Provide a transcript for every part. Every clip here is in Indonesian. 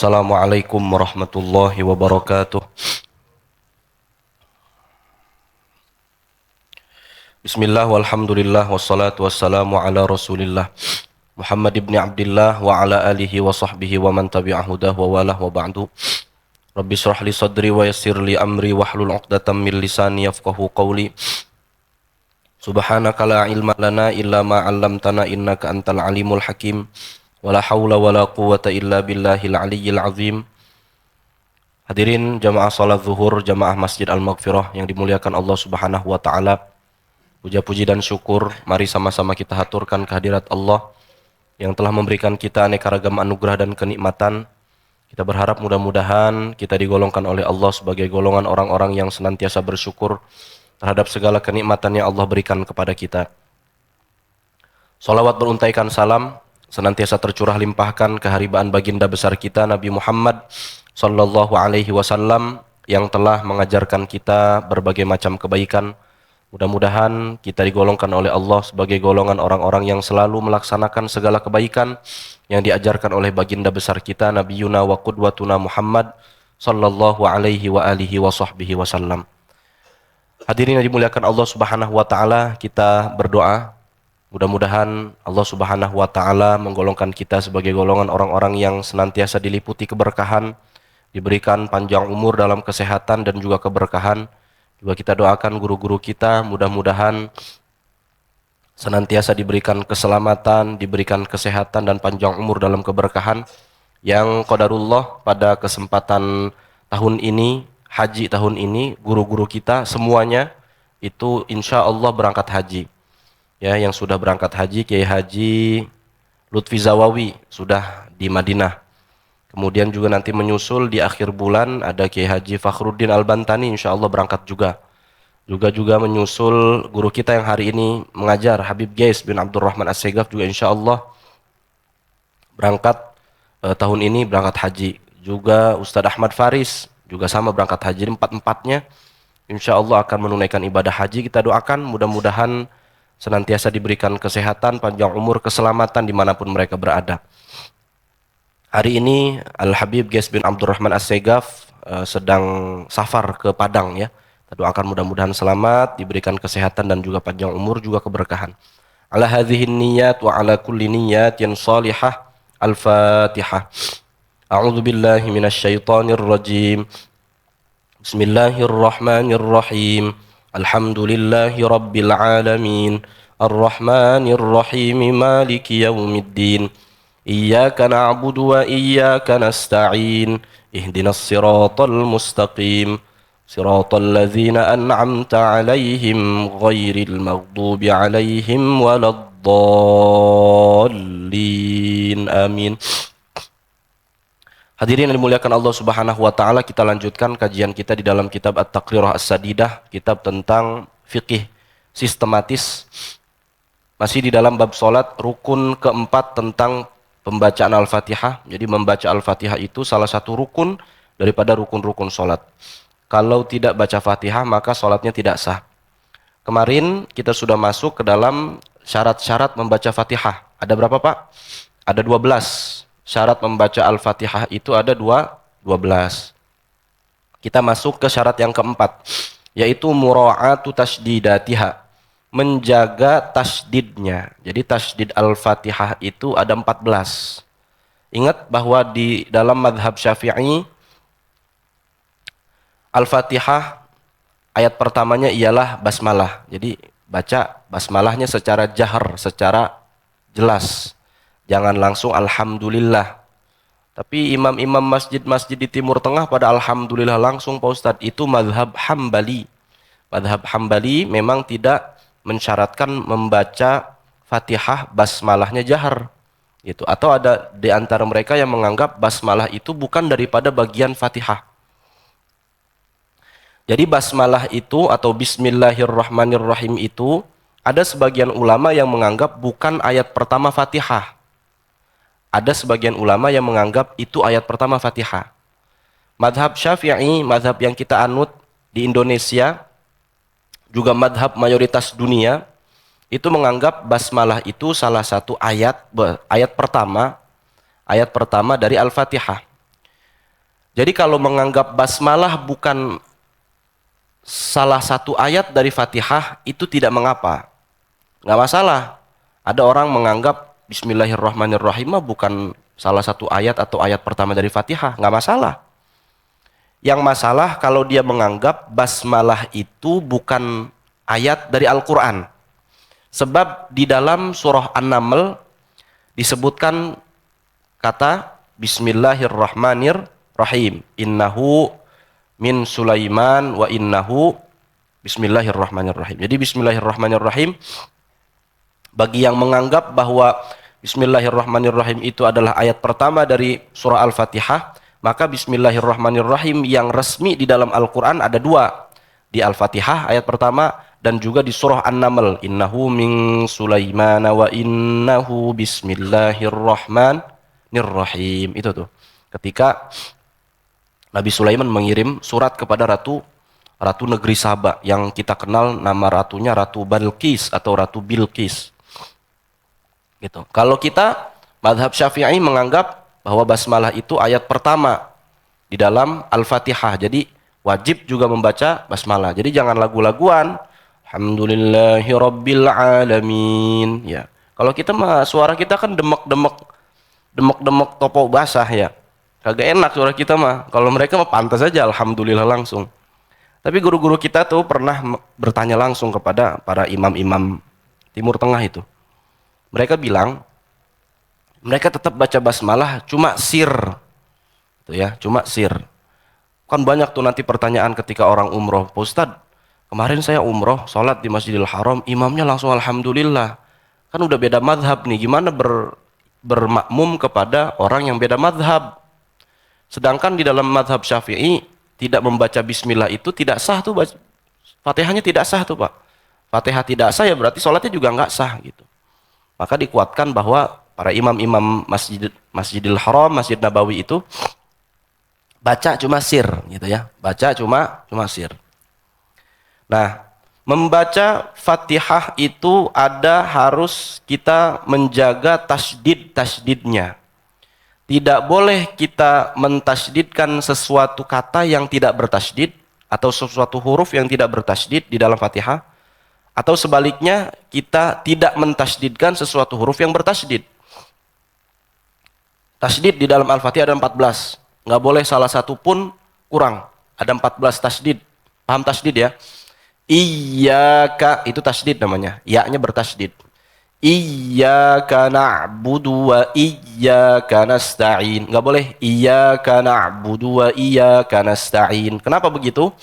Assalamualaikum warahmatullahi wabarakatuh. Bismillah walhamdulillah wassalatu wassalamu ala rasulillah Muhammad ibn Abdullah wa ala alihi wa sahbihi wa man tabi'ahudah wa walah wa ba'du. Rabbi shrah li sadri wa yassir li amri wahlul 'uqdatam min lisani yafqahu qawli. Subhanaka la ilma lana illa ma 'allamtana innaka antal alimul hakim. Wala haula wala quwwata illa billahil aliyyil azim. Hadirin jamaah salat zuhur, jamaah Masjid Al-Maghfirah yang dimuliakan Allah Subhanahu wa taala. Puja-puji dan syukur mari sama-sama kita haturkan kehadirat Allah yang telah memberikan kita aneka ragam anugerah dan kenikmatan. Kita berharap mudah-mudahan kita digolongkan oleh Allah sebagai golongan orang-orang yang senantiasa bersyukur terhadap segala kenikmatan yang Allah berikan kepada kita. Salawat beruntaikan salam senantiasa tercurah limpahkan keharibaan baginda besar kita Nabi Muhammad sallallahu alaihi wasallam yang telah mengajarkan kita berbagai macam kebaikan. Mudah-mudahan kita digolongkan oleh Allah sebagai golongan orang-orang yang selalu melaksanakan segala kebaikan yang diajarkan oleh baginda besar kita Nabi Yuna wa qudwatuna Muhammad sallallahu alaihi wa alihi wa sahbihi wasallam. Hadirin yang dimuliakan Allah Subhanahu wa taala, kita berdoa mudah-mudahan Allah Subhanahu wa taala menggolongkan kita sebagai golongan orang-orang yang senantiasa diliputi keberkahan, diberikan panjang umur dalam kesehatan dan juga keberkahan. Juga kita doakan guru-guru kita mudah-mudahan senantiasa diberikan keselamatan, diberikan kesehatan dan panjang umur dalam keberkahan. Yang qadarullah pada kesempatan tahun ini, haji tahun ini, guru-guru kita semuanya itu insya Allah berangkat haji. Ya, yang sudah berangkat haji, Kiai Haji Lutfi Zawawi sudah di Madinah. Kemudian juga nanti menyusul di akhir bulan ada Kiai Haji Fakhruddin Al-Bantani insya Allah berangkat juga. Juga menyusul guru kita yang hari ini mengajar Habib Ghais bin Abdurrahman As-Segaf juga insya Allah berangkat tahun ini berangkat haji. Juga Ustadz Ahmad Faris juga sama berangkat haji. Empat-empatnya insya Allah akan menunaikan ibadah haji. Kita doakan mudah-mudahan senantiasa diberikan kesehatan, panjang umur, keselamatan dimanapun mereka berada. Hari ini Al-Habib Ghais bin Abdurrahman As-Segaf sedang safar ke Padang ya. Kita doakan mudah-mudahan selamat, diberikan kesehatan dan juga panjang umur, juga keberkahan. Ala hadhihi niyat wa ala kulli niyatin salihah. Al-Fatihah. A'udzu billahi minasyaitonir rajim. Bismillahirrahmanirrahim. Alhamdulillahi rabbil alamin. Ar-Rahmanir Rahim. Maliki yaumiddin. Iyyaka na'budu wa iyyaka nasta'in. Ihdinas siratal mustaqim. Siratal ladzina an'amta 'alaihim ghairil maghdubi 'alaihim waladdallin. Amin. Hadirin yang dimuliakan Allah Subhanahu wa taala, kita lanjutkan kajian kita di dalam kitab At-Taqrirah As-Sadidah, kitab tentang fikih sistematis. Masih di dalam bab salat, rukun keempat tentang pembacaan Al-Fatihah. Jadi membaca Al-Fatihah itu salah satu rukun daripada rukun-rukun salat. Kalau tidak baca Fatihah maka salatnya tidak sah. Kemarin kita sudah masuk ke dalam syarat-syarat membaca Fatihah. Ada berapa, Pak? Ada 12. Syarat membaca Al-Fatihah itu ada 12. Kita masuk ke syarat yang keempat, yaitu mura'atu tasdidatiha, menjaga tasdidnya. Jadi tasdid Al-Fatihah itu ada 14. Ingat bahwa di dalam madhab Syafi'i, Al-Fatihah ayat pertamanya ialah basmalah. Jadi baca basmalahnya secara jahar, secara jelas. Jangan langsung alhamdulillah. Tapi imam-imam masjid-masjid di Timur Tengah pada alhamdulillah langsung, Pak Ustadz. Itu madhab Hambali. Madhab Hambali memang tidak mensyaratkan membaca Fatihah basmalahnya jahar. Gitu. Atau ada di antara mereka yang menganggap basmalah itu bukan daripada bagian Fatihah. Jadi basmalah itu atau bismillahirrahmanirrahim itu ada sebagian ulama yang menganggap bukan ayat pertama Fatihah. Ada sebagian ulama yang menganggap itu ayat pertama Fatihah. Madhab Syafi'i, madhab yang kita anut di Indonesia, juga madhab mayoritas dunia, itu menganggap basmalah itu salah satu ayat pertama dari Al-Fatihah. Jadi kalau menganggap basmalah bukan salah satu ayat dari Fatihah itu tidak mengapa, nggak masalah. Ada orang menganggap Bismillahirrahmanirrahim bukan salah satu ayat atau ayat pertama dari Fatihah, nggak masalah. Yang masalah kalau dia menganggap basmalah itu bukan ayat dari Al-Quran. Sebab di dalam surah An-Naml disebutkan kata Bismillahirrahmanirrahim. Innahu min Sulaiman wa innahu Bismillahirrahmanirrahim. Jadi Bismillahirrahmanirrahim, bagi yang menganggap bahwa Bismillahirrahmanirrahim itu adalah ayat pertama dari surah Al-Fatihah, maka Bismillahirrahmanirrahim yang resmi di dalam Al-Quran ada dua. Di Al-Fatihah ayat pertama dan juga di surah An-Naml. Innahu min Sulaiman wa innahu Bismillahirrahmanirrahim. Itu tuh. Ketika Nabi Sulaiman mengirim surat kepada ratu negeri Saba yang kita kenal nama ratunya Ratu Balqis atau Ratu Bilqis. Gitu. Kalau kita mazhab Syafi'i menganggap bahwa basmalah itu ayat pertama di dalam Al-Fatihah. Jadi wajib juga membaca basmalah. Jadi jangan lagu-laguan. Alhamdulillahirabbil alamin. Ya. Kalau kita mah suara kita kan demek-demek topo basah ya. Kagak enak suara kita mah. Kalau mereka mah pantas saja alhamdulillah langsung. Tapi guru-guru kita tuh pernah bertanya langsung kepada para imam-imam Timur Tengah itu. Mereka bilang mereka tetap baca basmalah cuma sir. Tuh ya, cuma sir. Kan banyak tuh nanti pertanyaan ketika orang umroh, Pak Ustadz, kemarin saya umroh, sholat di Masjidil Haram, imamnya langsung alhamdulillah. Kan udah beda madhab nih, gimana bermakmum kepada orang yang beda madhab? Sedangkan di dalam madhab Syafi'i, tidak membaca bismillah itu tidak sah tuh, Fatihahnya tidak sah tuh Pak. Fatihah tidak sah ya berarti sholatnya juga nggak sah gitu. Maka dikuatkan bahwa para imam-imam Masjidil Haram, Masjid Nabawi itu baca cuma sir gitu ya. Baca cuma sir. Nah, membaca Fatihah itu harus kita menjaga tasdidnya. Tidak boleh kita mentasdidkan sesuatu kata yang tidak bertasdid atau sesuatu huruf yang tidak bertasdid di dalam Fatihah. Atau sebaliknya, kita tidak mentasdidkan sesuatu huruf yang bertasdid. Tasdid di dalam Al-Fatihah ada 14. Nggak boleh salah satu pun kurang. Ada 14 tasdid. Paham tasdid ya? Iyyaka, itu tasdid namanya. Ya-nya bertasdid. Iyyaka na'budu wa iyyaka nasta'in. Nggak boleh. Iyyaka na'budu wa iyyaka nasta'in. Kenapa begitu?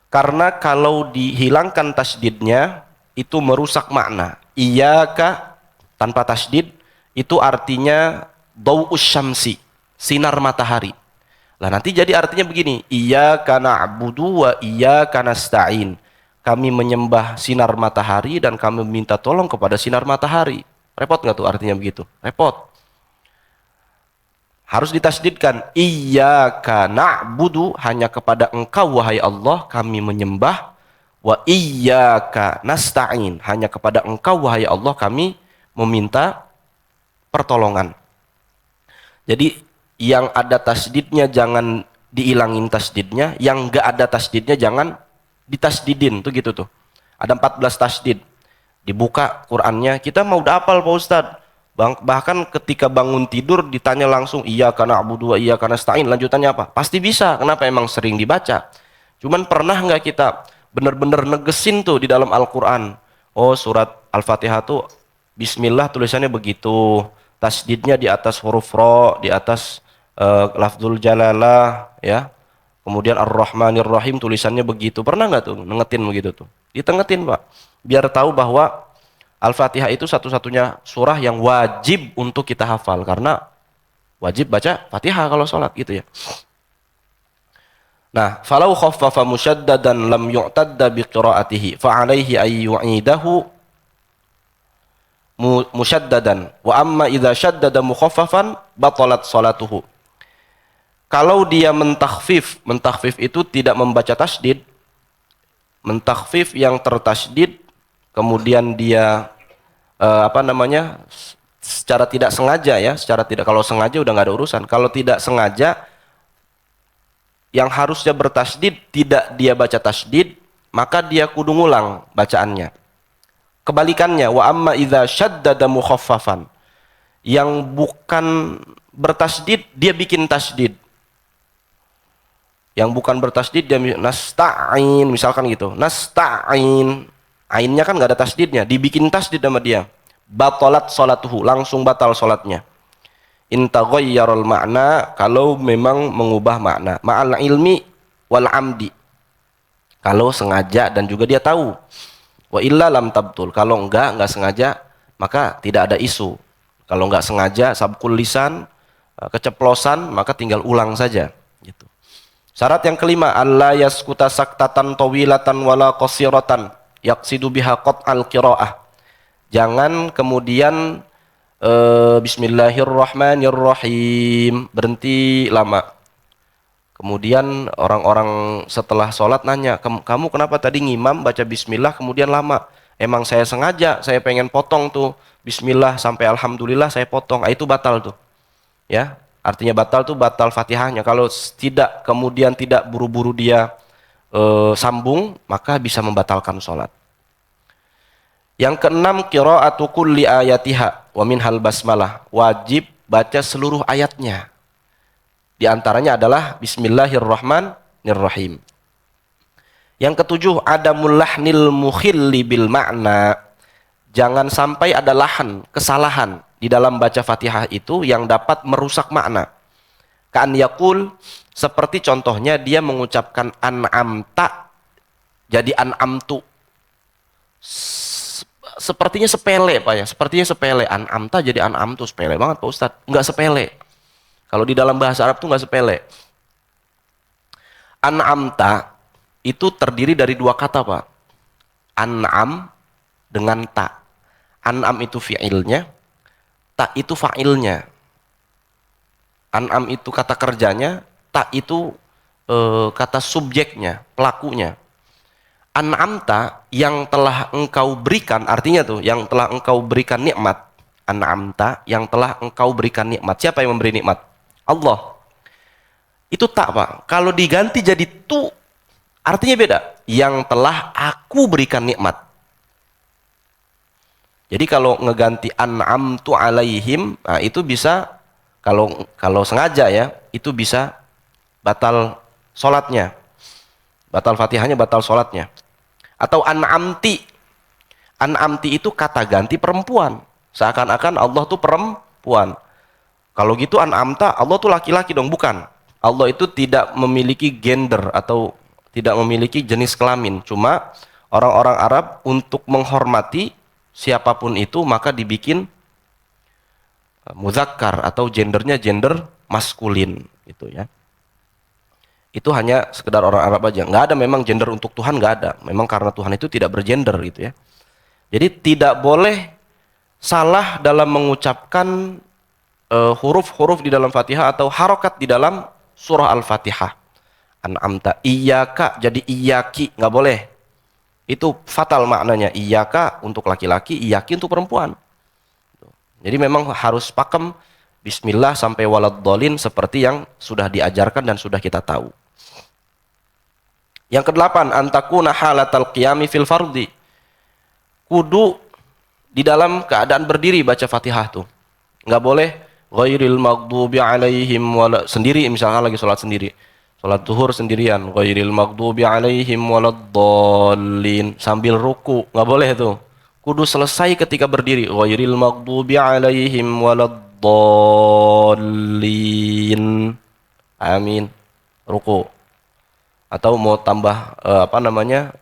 Karena kalau dihilangkan tasdidnya itu merusak makna. Iyyaka tanpa tasdid itu artinya dhau'us syamsi, sinar matahari. Lah nanti jadi artinya begini, iyyaka na'budu wa iyyaka nasta'in. Kami menyembah sinar matahari dan kami minta tolong kepada sinar matahari. Repot nggak tuh artinya begitu? Repot. Harus ditasdidkan, iyyaka na'budu, hanya kepada engkau wahai Allah kami menyembah, wa iyyaka nasta'in, hanya kepada engkau wahai Allah kami meminta pertolongan. Jadi yang ada tasdidnya jangan diilangin tasdidnya, yang enggak ada tasdidnya jangan ditasdidin, tuh gitu tuh. Ada 14 tasdid. Dibuka Qur'annya, kita mau udah hafal Pak Ustadz. Bahkan ketika bangun tidur ditanya langsung iyyaka na'budu wa iyyaka nasta'in, lanjutannya apa? Pasti bisa, kenapa? Emang sering dibaca. Cuman pernah nggak kita benar-benar negesin tuh di dalam Al-Quran, oh surat Al-Fatihah tuh bismillah tulisannya begitu, tasdidnya di atas huruf ro, di atas lafzul jalalah ya, kemudian Ar-Rahmanir-Rahim tulisannya begitu. Pernah nggak tuh nengetin begitu tuh? Ditengetin Pak, biar tahu bahwa Al-Fatihah itu satu-satunya surah yang wajib untuk kita hafal, karena wajib baca Fatihah kalau sholat gitu ya. Nah, falau khaffafa musyaddadan lam yu'tadda biqira'atihi fa'alaihi ay yu'idahu musyaddadan wa amma idza syaddada mukhaffafan batalat salatuhu. Kalau dia mentakhfif itu tidak membaca tasdid, mentakhfif yang tertasdid kemudian dia secara tidak sengaja ya, kalau sengaja udah nggak ada urusan. Kalau tidak sengaja yang harusnya bertasdid tidak dia baca tasdid, maka dia kudu ngulang bacaannya. Kebalikannya, wa amma idza syaddada mukhaffafan, yang bukan bertasdid dia bikin tasdid. Yang bukan bertasdid dia nasta'in misalkan gitu. Nasta'in. Ainnya kan nggak ada tasdidnya, dibikin tasdid sama dia. Batalat salatuhu, langsung batal salatnya. In taghayyarul makna, kalau memang mengubah makna. Ma'al ilmi wal amdi. Kalau sengaja dan juga dia tahu. Wa illa lam tabtul. Kalau enggak sengaja, maka tidak ada isu. Kalau enggak sengaja, sabkul lisan, keceplosan, maka tinggal ulang saja. Gitu. Syarat yang kelima, alla yaskuta saktatan tawilatan wala qasiratan yaqsidu biha qat'al qiraah. Jangan kemudian bismillahirrahmanirrahim berhenti lama. Kemudian orang-orang setelah sholat nanya, kamu kenapa tadi ngimam baca bismillah kemudian lama? Emang saya sengaja, saya pengen potong tuh bismillah sampai alhamdulillah saya potong. Itu batal tuh. Ya, artinya batal tuh batal Fatihahnya. Kalau tidak kemudian tidak buru-buru dia sambung, maka bisa membatalkan sholat. Yang keenam, qiraatu kulli ayatiha wa minhal basmalah. Wajib baca seluruh ayatnya. Di antaranya adalah bismillahirrahmanirrahim. Yang ketujuh, adamul lahnil mukhilli bil makna. Jangan sampai ada lahan, kesalahan di dalam baca Fatihah itu yang dapat merusak makna. Ka'an yaqul, seperti contohnya dia mengucapkan an'amta jadi an'amtu. Sepertinya sepele Pak ya, sepertinya sepele. An'amta jadi an'amtu, sepele banget Pak Ustadz. Enggak sepele. Kalau di dalam bahasa Arab tuh nggak sepele. An'amta itu terdiri dari dua kata Pak. An'am dengan ta. An'am itu fi'ilnya, ta itu fa'ilnya. An'am itu kata kerjanya, ta itu kata subjeknya, pelakunya. An'amta yang telah engkau berikan, artinya tuh yang telah engkau berikan nikmat. An'amta yang telah engkau berikan nikmat. Siapa yang memberi nikmat? Allah. Itu tak Pak. Kalau diganti jadi tu, artinya beda. Yang telah aku berikan nikmat. Jadi kalau ngeganti an'amtu alaihim, nah itu bisa kalau sengaja ya, itu bisa batal sholatnya. Batal Fatihahnya, batal sholatnya. Atau an'amti. An'amti itu kata ganti perempuan. Seakan-akan Allah tuh perempuan. Kalau gitu an'amta, Allah tuh laki-laki dong, bukan. Allah itu tidak memiliki gender atau tidak memiliki jenis kelamin. Cuma orang-orang Arab untuk menghormati siapapun itu maka dibikin muzakkar atau gendernya gender maskulin gitu ya. Itu hanya sekedar orang Arab aja. Nggak ada memang gender untuk Tuhan, nggak ada. Memang karena Tuhan itu tidak bergender gitu ya. Jadi tidak boleh salah dalam mengucapkan huruf-huruf di dalam Fatihah atau harokat di dalam surah Al-Fatihah. An'amta, iyyaka jadi iyyaki, nggak boleh. Itu fatal maknanya. Iyyaka untuk laki-laki, iyyaki untuk perempuan. Jadi memang harus pakem bismillah sampai waladdallin seperti yang sudah diajarkan dan sudah kita tahu. Yang kedelapan, antakuna halatal qiyami fil fardi. Kudu di dalam keadaan berdiri baca Fatihah tuh. Nggak boleh ghairil maghdubi alaihim wala, sendiri misalkan lagi sholat sendiri. Sholat zuhur sendirian, ghairil maghdubi alaihim waladdallin, sambil ruku, nggak boleh tuh. Kudu selesai ketika berdiri, ghairil maghdubi alaihim waladdallin. Amin. Ruku. Atau mau tambah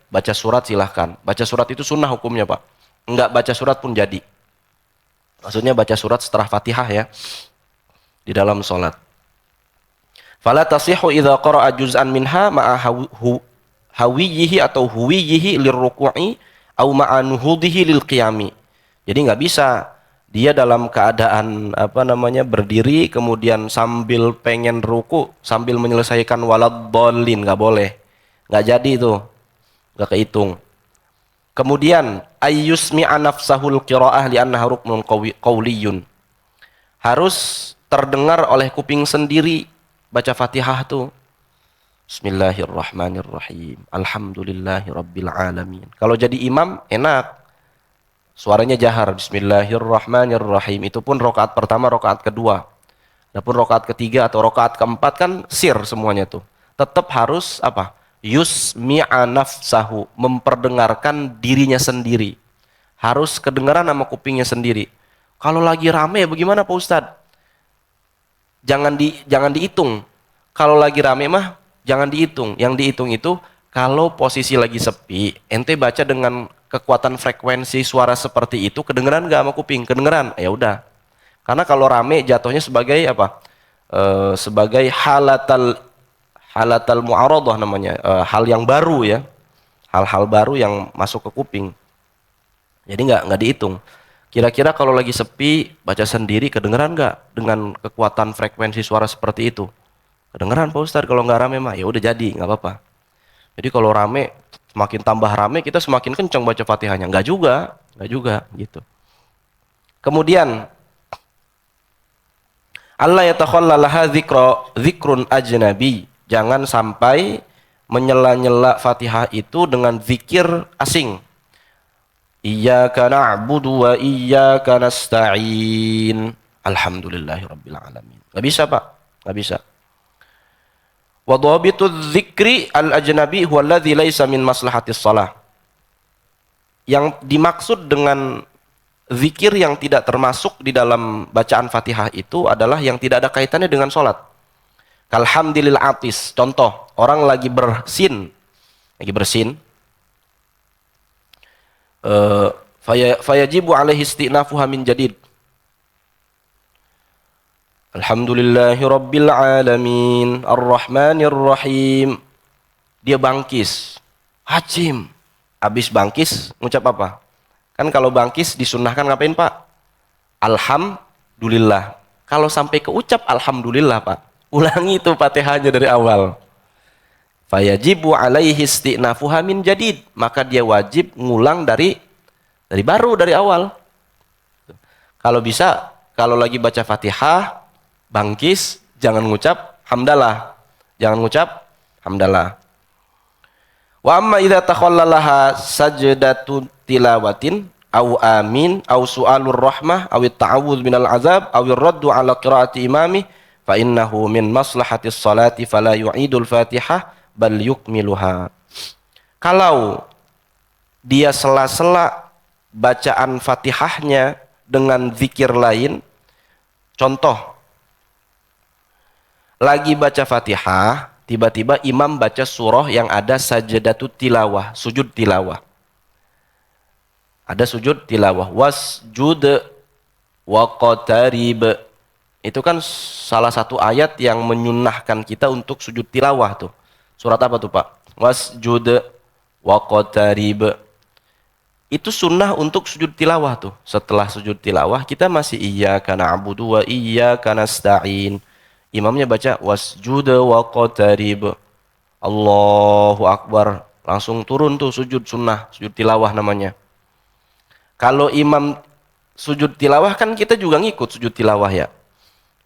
baca surat silahkan. Baca surat itu sunnah hukumnya Pak. Enggak baca surat pun jadi. Maksudnya baca surat setelah Fatihah ya. Di dalam sholat. Fala tasihhu idza qara'a juz'an minha ma'a hawiyihi atau huwiyihi lirruku'i au ma'a nuhudihi lil qiyami. Jadi nggak bisa dia dalam keadaan berdiri kemudian sambil pengen ruku sambil menyelesaikan waladdallin, nggak boleh. Nggak jadi itu. Nggak kehitung. Kemudian ayyusmi'a nafsahul qira'ah li'annaha ruknun qawliyun. Harus terdengar oleh kuping sendiri baca Fatihah tuh. Bismillahirrahmanirrahim. Alhamdulillahirabbil alamin. Kalau jadi imam enak. Suaranya jahar. Bismillahirrahmanirrahim. Itu pun rakaat pertama, rakaat kedua. Adapun rakaat ketiga atau rakaat keempat kan sir semuanya tuh. Tetap harus apa? Yusmi'a nafsahu, memperdengarkan dirinya sendiri. Harus kedengaran sama kupingnya sendiri. Kalau lagi rame bagaimana Pak Ustadz? Jangan dihitung. Kalau lagi rame mah jangan dihitung. Yang dihitung itu kalau posisi lagi sepi, ente baca dengan kekuatan frekuensi suara seperti itu, kedengeran nggak sama kuping? Kedengeran, ya udah. Karena kalau rame jatuhnya sebagai apa? Sebagai halatal mu'aradah namanya, hal yang baru ya. Hal-hal baru yang masuk ke kuping. Jadi nggak dihitung. Kira-kira kalau lagi sepi, baca sendiri kedengeran nggak dengan kekuatan frekuensi suara seperti itu? Kedengeran Pak Ustadz. Kalau nggak rame mah ya udah jadi, nggak apa-apa. Jadi kalau rame, semakin tambah rame kita semakin kencang baca Fatihahnya. Nggak juga gitu. Kemudian Allah yatakhallalaha dzikrun ajnabi. Jangan sampai menyela-nyela Fatihah itu dengan zikir asing. Iyyaka na'budu wa iyyaka nasta'in. Alhamdulillahirabbil alamin. Enggak bisa, Pak. Enggak bisa. Wa dhabitu dzikri al-ajnabi huwa alladzi laisa min maslahatis shalah. Yang dimaksud dengan zikir yang tidak termasuk di dalam bacaan Fatihah itu adalah yang tidak ada kaitannya dengan sholat. Kalhamdulillah atis. Contoh, orang lagi bersin. Fayajibu alaihi isti'nafuha min jadid. Alhamdulillahi rabbil alamin arrahmanir rahim. Dia bangkis. Hajim. Habis bangkis ngucap apa? Kan kalau bangkis disunnahkan ngapain Pak? Alhamdulillah. Kalau sampai keucap alhamdulillah Pak, ulangi itu Fatihahnya dari awal. Fayajibu alaihi isti'nafuha min jadid. Maka dia wajib ngulang dari baru dari awal. Kalau bisa, kalau lagi baca Fatihah bangkis, jangan ngucap hamdalah. Jangan ngucap hamdalah. Wa amma idza takhallalaha sajdatu tilawatin au amin au su'alur rahmah au ta'awudz minal azab au raddu ala qiraati imami fa innahu min maslahatis salati fala yu'idul Fatihah bal yukmiluha. Kalau dia sela-sela bacaan Fatihahnya dengan zikir lain, contoh lagi baca Fatihah, tiba-tiba imam baca surah yang ada sajdatu tilawah, sujud tilawah. Ada sujud tilawah, wasjud waqtarib. Itu kan salah satu ayat yang menyunahkan kita untuk sujud tilawah tuh. Surat apa tuh Pak? Wasjud waqtarib. Itu sunnah untuk sujud tilawah tuh. Setelah sujud tilawah kita masih iyyaka na'budu wa iyyaka nasta'in. Imamnya baca wasjud waqtarib. Allahu Akbar. Langsung turun tuh sujud sunnah, sujud tilawah namanya. Kalau imam sujud tilawah kan kita juga ngikut sujud tilawah ya.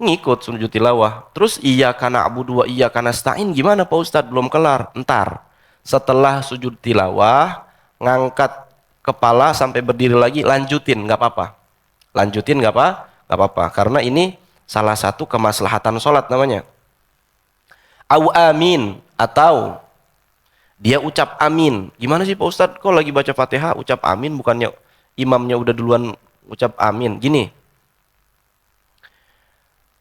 Ngikut sujud tilawah. Terus iyyaka na'budu wa iyyaka nasta'in gimana Pak Ustadz? Belum kelar. Entar. Setelah sujud tilawah, ngangkat kepala sampai berdiri lagi, lanjutin, nggak apa-apa. Lanjutin nggak apa-apa. Karena ini salah satu kemaslahatan sholat namanya. Au amin, atau dia ucap amin. Gimana sih Pak Ustadz? Kok lagi baca Fatihah ucap amin, bukannya imamnya udah duluan ucap amin? Gini,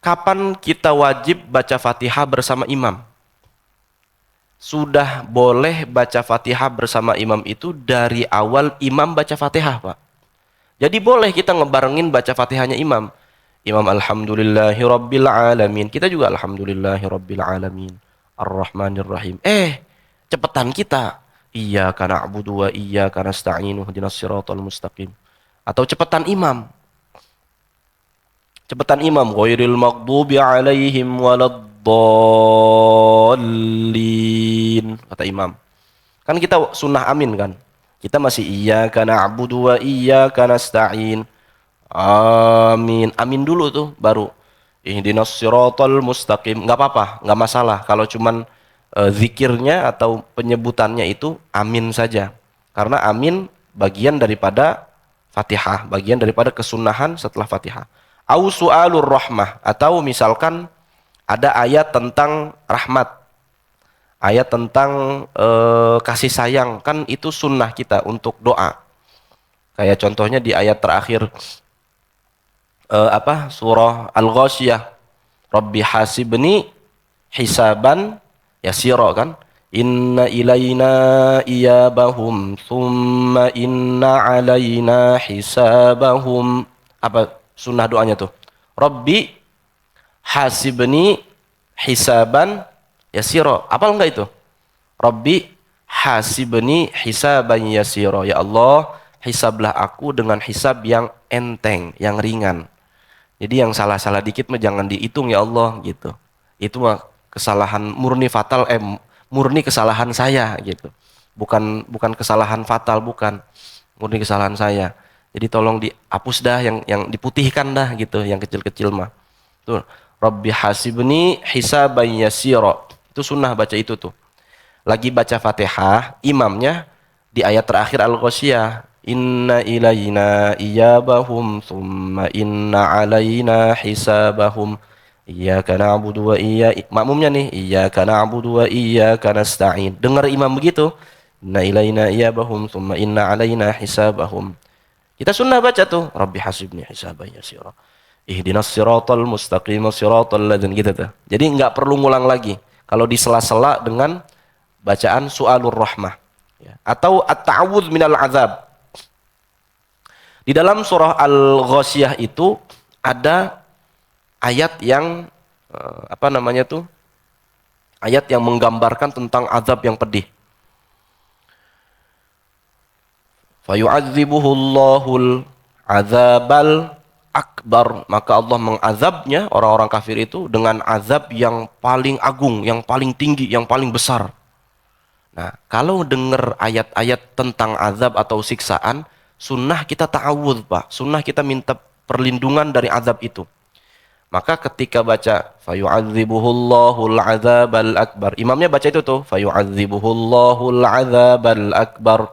kapan kita wajib baca Fatihah bersama imam? Sudah boleh baca Fatihah bersama imam itu dari awal imam baca Fatihah Pak. Jadi boleh kita ngebarengin baca Fatihahnya imam. Imam alhamdulillahi rabbil alamin. Kita juga alhamdulillahi rabbil alamin. Ar-Rahmanir Rahim. Cepetan kita. Iyyaka na'budu wa iyyaka nasta'in ihdinas siratal mustaqim. Atau cepetan imam. Cepetan imam. Ghairil maghdubi alaihim waladdallin. Kata imam. Kan kita sunnah amin kan. Kita masih iyyaka na'budu wa iyyaka nasta'in. Amin. Amin dulu tuh baru ihdinas siratal mustaqim. Enggak apa-apa, enggak masalah kalau cuman zikirnya atau penyebutannya itu amin saja. Karena amin bagian daripada Fatihah, bagian daripada kesunahan setelah Fatihah. Au su'alur rahmah, atau misalkan ada ayat tentang rahmat, ayat tentang kasih sayang, kan itu sunnah kita untuk doa. Kayak contohnya di ayat terakhir surah Al-Ghasyiyah, Rabbi hasibni hisaban yasira, kan? Inna ilaina iyabahum thumma inna alaina hisabahum. Apa sunnah doanya tuh? Rabbi hasibni hisaban yasira. Apal enggak itu? Rabbi hasibni hisaban yasira. Ya Allah, hisablah aku dengan hisab yang enteng, yang ringan. Jadi yang salah-salah dikit mah jangan dihitung ya Allah gitu. Itu mah kesalahan murni fatal, murni kesalahan saya gitu. Bukan kesalahan fatal, bukan. Murni kesalahan saya. Jadi tolong dihapus dah, yang diputihkan dah gitu, yang kecil-kecil mah. Tuh, Rabbi hasibni hisaban yasira. Itu sunnah baca itu tuh. Lagi baca Fatihah, imamnya di ayat terakhir Al-Ghasyiyah, inna ilayna iyabahum thumma inna alayna hisabahum iyyaka na'budu wa makmumnya nih, iyyaka na'budu wa iyyaka nasta'in. Dengar imam begitu, inna ilayna iyabahum thumma inna alayna hisabahum. Kita sunnah baca tuh, Rabbi hasibni hisaban yasira, ihdinas siratal mustaqim siratal ladzina, gitu tuh. Jadi nggak perlu ngulang lagi kalau di sela-sela dengan bacaan su'alur rahmah, ya. Atau at-ta'awudz minal azab. Di dalam surah Al-Ghasyiyah itu ada ayat yang ayat yang menggambarkan tentang azab yang pedih. Fayu'adzibuhullahul azabal akbar, maka Allah mengazabnya orang-orang kafir itu dengan azab yang paling agung, yang paling tinggi, yang paling besar. Nah, kalau dengar ayat-ayat tentang azab atau siksaan, sunnah kita ta'awudz, Pak. Sunnah kita minta perlindungan dari azab itu. Maka ketika baca fayu'adzibuhullahul azabal akbar, imamnya baca itu tuh, fayu'adzibuhullahul azabal akbar.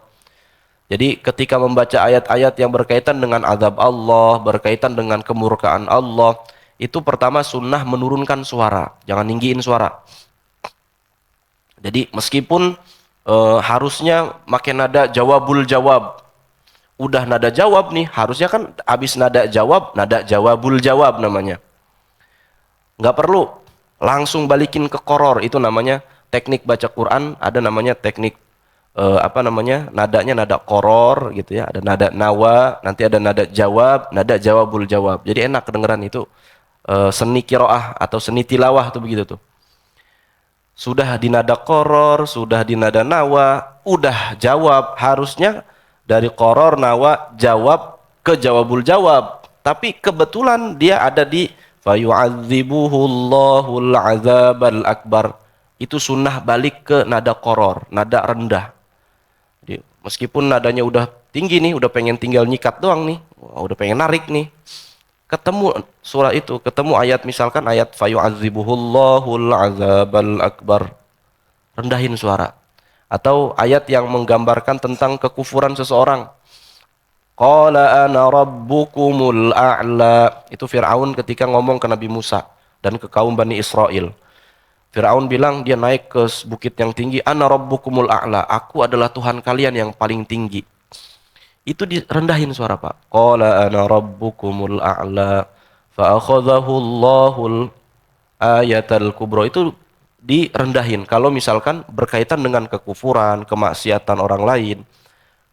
Jadi ketika membaca ayat-ayat yang berkaitan dengan azab Allah, berkaitan dengan kemurkaan Allah, itu pertama sunnah menurunkan suara, jangan ninggiin suara. Jadi meskipun harusnya makin nada jawabul jawab, udah nada jawab nih, harusnya kan habis nada jawabul jawab namanya. Nggak perlu langsung balikin ke koror, itu namanya teknik baca Quran, ada namanya teknik nadanya nada koror gitu ya, ada nada nawa, nanti ada nada jawabul jawab. Jadi enak kedengeran itu, seni kiroah atau seni tilawah tuh begitu tuh. Sudah di nada koror, sudah di nada nawa, udah jawab, harusnya dari koror, nawa, jawab ke jawabul jawab. Tapi kebetulan dia ada di fayu'adzibuhullahul azabal akbar. Itu sunnah balik ke nada koror, nada rendah. Jadi, meskipun nadanya udah tinggi nih, udah pengen tinggal nyikat doang nih, udah pengen narik nih, ketemu surah itu, ketemu ayat, misalkan ayat fayu'adzibuhullahul azabal akbar, rendahin suara. Atau ayat yang menggambarkan tentang kekufuran seseorang, qala ana rabbukumul a'la, itu Fir'aun ketika ngomong ke Nabi Musa dan ke kaum Bani Israel. Fir'aun bilang, dia naik ke bukit yang tinggi, ana rabbukumul a'la, aku adalah Tuhan kalian yang paling tinggi. Itu direndahin suara, Pak. Qala ana rabbukumul a'la fa akhadhahu Allahul ayatal kubra, itu direndahin. Kalau misalkan berkaitan dengan kekufuran, kemaksiatan orang lain,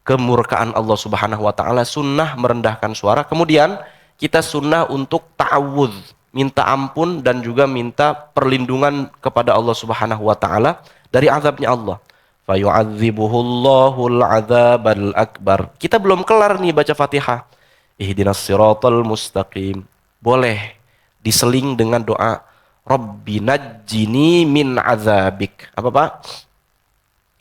kemurkaan Allah Subhanahu wa taala, sunnah merendahkan suara. Kemudian kita sunnah untuk ta'awudz, minta ampun dan juga minta perlindungan kepada Allah Subhanahu wa taala dari azabnya Allah. Fayu'adzibuhullahul azabal akbar. Kita belum kelar nih baca Fatihah. Ihdinas siratal mustaqim. Boleh diseling dengan doa Rabbi najjini min azabik. Apa, Pak?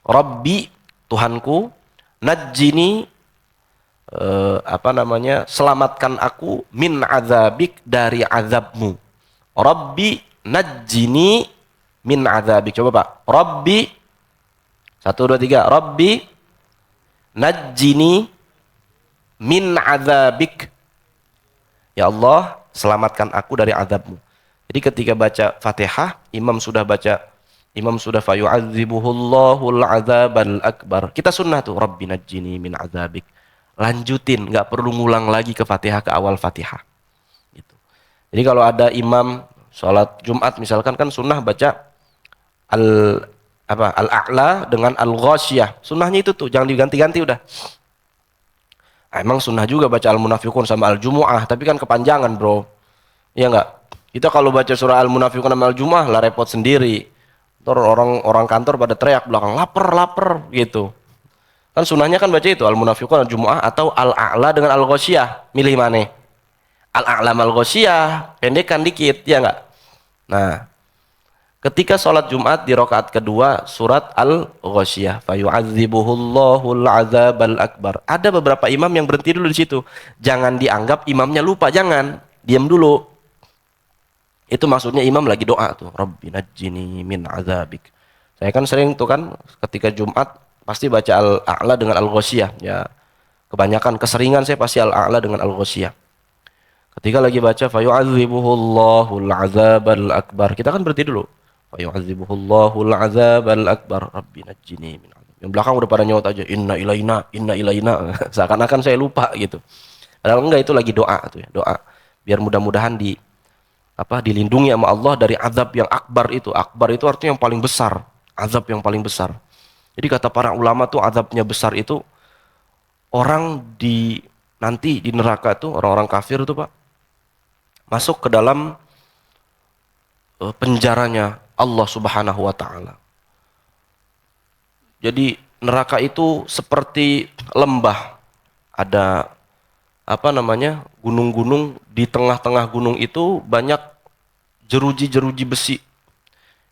Rabbi, Tuhanku, najjini, selamatkan aku, min azabik, dari azabmu. Rabbi najjini min adzabik. Coba Pak. Rabbi, 1, 2, 3. Rabbi najjini min adzabik. Ya Allah, selamatkan aku dari azabmu. Jadi ketika baca Fatihah, imam sudah fayu'adzibuhullahul adzabal akbar. Kita sunnah tuh, Rabbi najjini min adzabik. Lanjutin, nggak perlu ngulang lagi ke Fatihah, ke awal Fatihah. Gitu. Jadi kalau ada imam sholat Jumat misalkan kan sunnah baca al-a'la dengan al-ghasyiyah. Sunnahnya itu tuh, jangan diganti-ganti udah. Emang sunnah juga baca al-munafiqun sama al-jumu'ah, tapi kan kepanjangan bro. Iya nggak? Kita kalau baca surah al-munafiqun sama al-jumu'ah lah repot sendiri. Ntar orang kantor pada teriak belakang, lapar gitu. Kan sunnahnya kan baca itu al-munafiqun al-jumu'ah atau al-a'la dengan al-ghasyiyah. Milih mana? Al-a'la al-ghasyiyah, pendekan dikit, ya nggak? Nah, ketika sholat Jumat di rakaat kedua surat Al-Ghasyiyah, fayu'adzibuhullahul adzabal akbar. Ada beberapa imam yang berhenti dulu di situ. Jangan dianggap imamnya lupa, jangan. Diam dulu. Itu maksudnya imam lagi doa tuh, Rabbi najjini min adzabik. Saya kan sering tuh kan ketika Jumat pasti baca Al-A'la dengan Al-Ghasyiyah, ya. Kebanyakan keseringan saya pasti Al-A'la dengan Al-Ghasyiyah. Ketika lagi baca fayu'adzibuhullahul adzabal akbar, kita kan berhenti dulu. Fayu'adzibuhullahul adzabal akbar Rabbi najjini min adzab. Yang belakang udah pada nyaut aja inna ilaina. Seakan-akan saya lupa gitu. Padahal enggak, itu lagi doa tuh ya, doa. Biar mudah-mudahan dilindungi sama Allah dari azab yang akbar itu. Akbar itu artinya yang paling besar, azab yang paling besar. Jadi kata para ulama tuh azabnya besar itu orang nanti di neraka itu orang-orang kafir tuh Pak masuk ke dalam penjaranya Allah Subhanahu wa taala. Jadi neraka itu seperti lembah. Ada gunung-gunung, di tengah-tengah gunung itu banyak jeruji-jeruji besi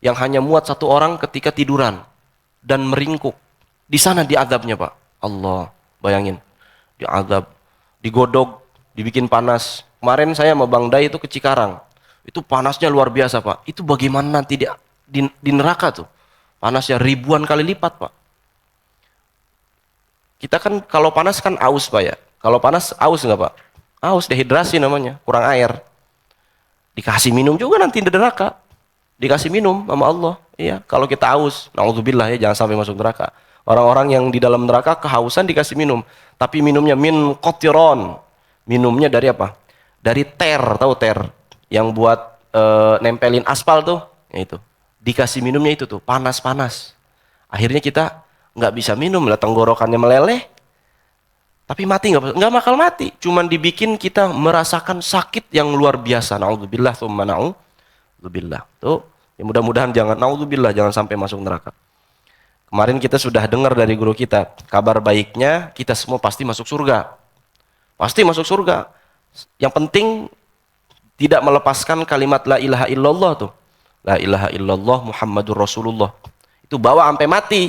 yang hanya muat satu orang ketika tiduran dan meringkuk. Di sana diazabnya Pak. Allah, bayangin. Diazab, digodok, dibikin panas. Kemarin saya sama Bang Dai itu ke Cikarang. Itu panasnya luar biasa Pak. Itu bagaimana nanti di neraka tuh. Panasnya ribuan kali lipat Pak. Kita kan kalau panas kan aus Pak ya. Kalau panas aus nggak Pak? Aus, dehidrasi namanya, kurang air. Dikasih minum juga nanti di neraka. Dikasih minum sama Allah. Iya, kalau kita aus, naudzubillah ya, jangan sampai masuk neraka. Orang-orang yang di dalam neraka kehausan dikasih minum. Tapi minumnya min qatiron. Minumnya dari apa? Dari ter, tahu ter? Yang buat nempelin aspal tuh, ya itu. Dikasih minumnya itu tuh, panas-panas. Akhirnya kita nggak bisa minum lah, tenggorokannya meleleh. Tapi mati nggak bakal mati. Cuman dibikin kita merasakan sakit yang luar biasa. Naudzubillah tsumma naudzubillah. Tuh, ya mudah-mudahan naudzubillah jangan sampai masuk neraka. Kemarin kita sudah dengar dari guru kita, kabar baiknya kita semua pasti masuk surga. Pasti masuk surga. Yang penting tidak melepaskan kalimat la ilaha illallah tuh. La ilaha illallah Muhammadur Rasulullah. Itu bawa sampai mati.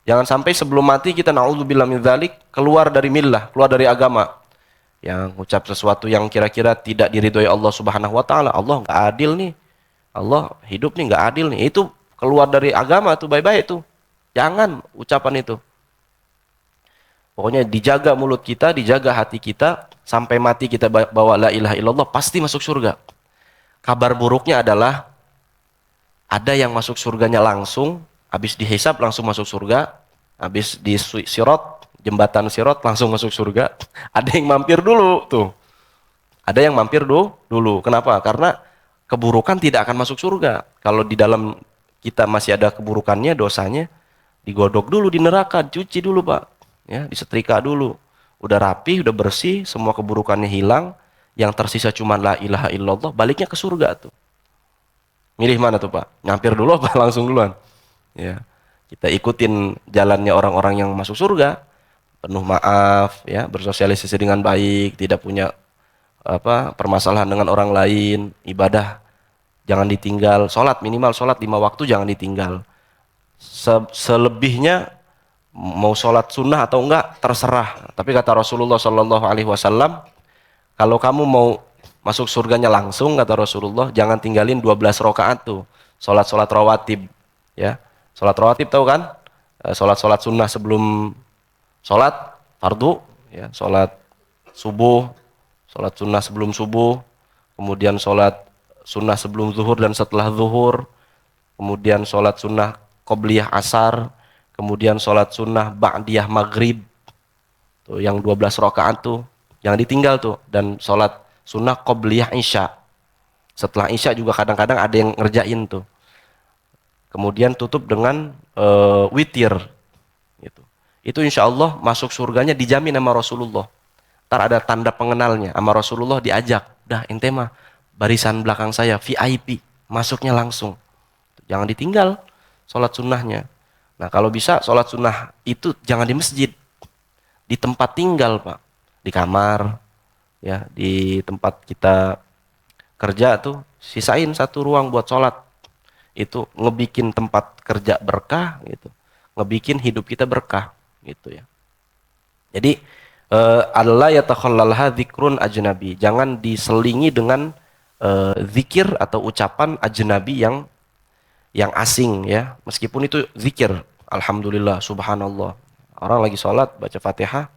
Jangan sampai sebelum mati kita naudzubillah min dzalik keluar dari millah, keluar dari agama. Yang ucap sesuatu yang kira-kira tidak diridhoi Allah Subhanahu wa taala. Allah enggak adil nih. Allah hidup nih enggak adil nih. Itu keluar dari agama tuh, bye-bye itu. Jangan ucapan itu. Pokoknya dijaga mulut kita, dijaga hati kita, sampai mati kita bawa la ilaha illallah, pasti masuk surga. Kabar buruknya adalah, ada yang masuk surganya langsung, habis dihisab langsung masuk surga, habis di sirot, jembatan sirot langsung masuk surga. Ada yang mampir dulu tuh. Ada yang mampir dulu. Kenapa? Karena keburukan tidak akan masuk surga. Kalau di dalam kita masih ada keburukannya, dosanya, digodok dulu di neraka, cuci dulu Pak. Ya, disetrika dulu. Udah rapi, udah bersih, semua keburukannya hilang, yang tersisa cuma la ilaha illallah, baliknya ke surga tuh. Milih mana tuh Pak? Nyampir dulu apa langsung duluan? Ya, kita ikutin jalannya orang-orang yang masuk surga, penuh maaf, ya, bersosialisasi dengan baik, tidak punya permasalahan dengan orang lain, ibadah jangan ditinggal, sholat minimal sholat 5 waktu jangan ditinggal. Selebihnya mau sholat sunnah atau enggak terserah. Tapi kata Rasulullah Shallallahu Alaihi Wasallam, kalau kamu mau masuk surganya langsung, kata Rasulullah, jangan tinggalin 12 rakaat tuh. Salat-salat rawatib, ya. Salat rawatib tahu kan? Salat-salat sunnah sebelum salat fardu, ya. Salat subuh, salat sunnah sebelum subuh, kemudian salat sunnah sebelum zuhur dan setelah zuhur, kemudian salat sunnah qobliyah asar, kemudian salat sunnah ba'diyah maghrib, tuh yang 12 rakaat tuh, jangan ditinggal tuh, dan salat sunnah qobliyah isya. Setelah isya juga kadang-kadang ada yang ngerjain tuh. Kemudian tutup dengan witir, gitu. Itu insya Allah masuk surganya dijamin sama Rasulullah. Ntar ada tanda pengenalnya, sama Rasulullah diajak, dah ente mah barisan belakang saya VIP, masuknya langsung. Jangan ditinggal sholat sunnahnya. Nah kalau bisa sholat sunnah itu jangan di masjid, di tempat tinggal Pak, di kamar, ya di tempat kita kerja tuh sisain satu ruang buat sholat. Itu ngebikin tempat kerja berkah gitu, ngebikin hidup kita berkah gitu ya. Jadi Allah yatakhallalha dzikrun ajnabi, jangan diselingi dengan zikir atau ucapan ajnabi yang asing ya, meskipun itu zikir, alhamdulillah, subhanallah. Orang lagi sholat baca Fatihah,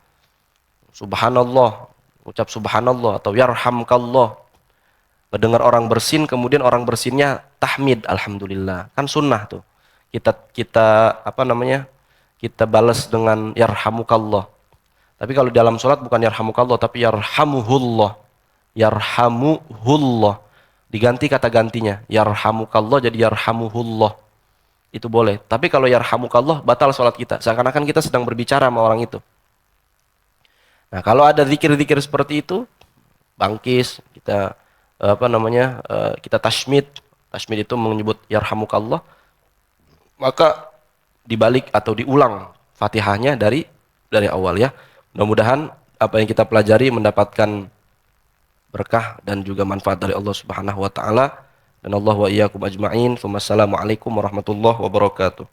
subhanallah, ucap subhanallah atau yarhamkallah. Mendengar orang bersin, kemudian orang bersinnya tahmid, alhamdulillah, kan sunnah tuh. Kita apa namanya? Kita balas dengan yarhamukallah. Tapi kalau dalam sholat bukan yarhamukallah, tapi yarhamuhullah. Yarhamuhullah. Diganti kata gantinya. Yarhamukallah jadi yarhamuhullah. Itu boleh. Tapi kalau yarhamukallah, batal sholat kita. Seakan-akan kita sedang berbicara sama orang itu. Nah, kalau ada zikir-zikir seperti itu, bangkis, kita apa namanya? Kita tasmid. Tasmid itu menyebut yarhamukallah. Maka dibalik atau diulang Fatihahnya dari awal ya. Mudah-mudahan apa yang kita pelajari mendapatkan berkah dan juga manfaat dari Allah Subhanahu wa taala, dan Allah wa iyyakum ajma'in. Wassalamualaikum warahmatullahi wabarakatuh.